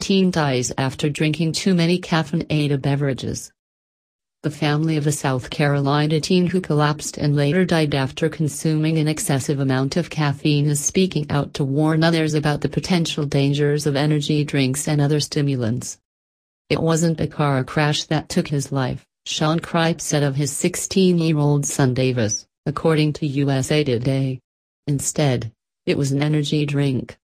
teen dies after drinking too many caffeinated beverages. The family of a South Carolina teen who collapsed and later died after consuming an excessive amount of caffeine is speaking out to warn others about the potential dangers of energy drinks and other stimulants. "It wasn't a car crash that took his life," Sean Cripe said of his 16-year-old son Davis, according to USA Today. "Instead, it was an energy drink.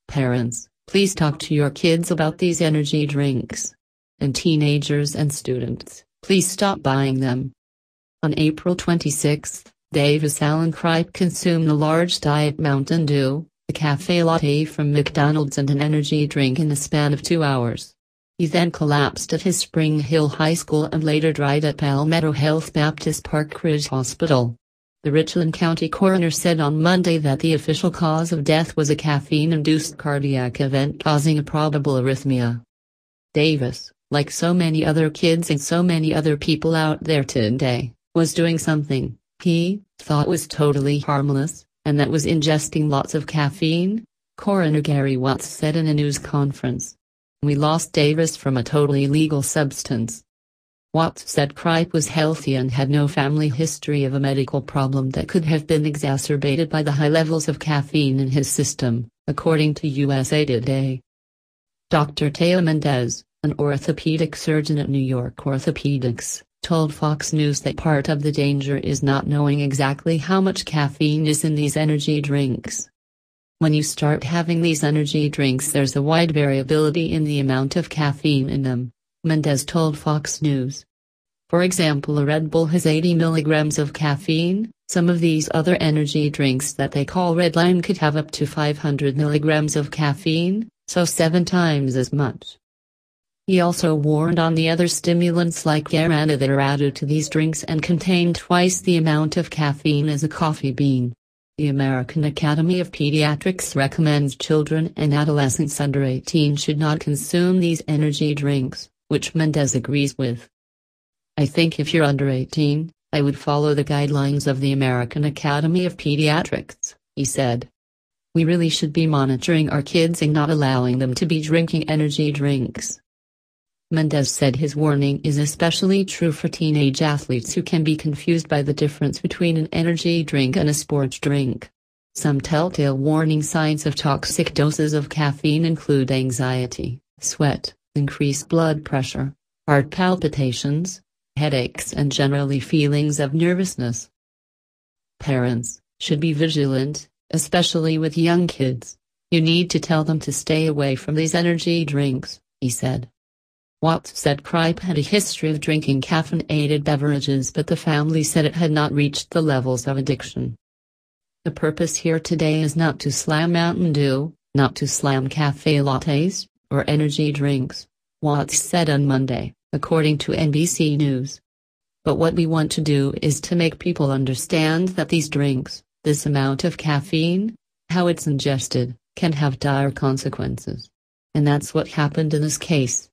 Parents, please talk to your kids about these energy drinks. And teenagers and students, please stop buying them." On April 26, Davis Allen Cripe consumed a large Diet Mountain Dew, a cafe latte from McDonald's and an energy drink in the span of 2 hours. He then collapsed at his Spring Hill High School and later died at Palmetto Health Baptist Park Ridge Hospital. The Richland County coroner said on Monday that the official cause of death was a caffeine-induced cardiac event causing a probable arrhythmia. Davis, like so many other kids and so many other people out there today, was doing something he thought was totally harmless, and that was ingesting lots of caffeine, Coroner Gary Watts said in a news conference. "We lost Davis from a totally illegal substance." Watts said Cripe was healthy and had no family history of a medical problem that could have been exacerbated by the high levels of caffeine in his system, according to USA Today. Dr. Teo Mendez, an orthopedic surgeon at New York Orthopedics, told Fox News that part of the danger is not knowing exactly how much caffeine is in these energy drinks. "When you start having these energy drinks, there's a wide variability in the amount of caffeine in them," Mendez told Fox News. "For example, a Red Bull has 80 milligrams of caffeine. Some of these other energy drinks that they call Redline could have up to 500 milligrams of caffeine, so 7 times as much." He also warned on the other stimulants like guarana that are added to these drinks and contain twice the amount of caffeine as a coffee bean. The American Academy of Pediatrics recommends children and adolescents under 18 should not consume these energy drinks, which Mendez agrees with. "I think if you're under 18, I would follow the guidelines of the American Academy of Pediatrics," he said. "We really should be monitoring our kids and not allowing them to be drinking energy drinks." Mendez said his warning is especially true for teenage athletes who can be confused by the difference between an energy drink and a sports drink. Some telltale warning signs of toxic doses of caffeine include anxiety, sweat, increased blood pressure, heart palpitations, headaches and generally feelings of nervousness. Parents should be vigilant, especially with young kids. "You need to tell them to stay away from these energy drinks," he said. Watts said Cripe had a history of drinking caffeinated beverages, but the family said it had not reached the levels of addiction. "The purpose here today is not to slam Mountain Dew, not to slam cafe lattes, or energy drinks," Watts said on Monday, according to NBC News. "But what we want to do is to make people understand that these drinks, this amount of caffeine, how it's ingested, can have dire consequences. And that's what happened in this case."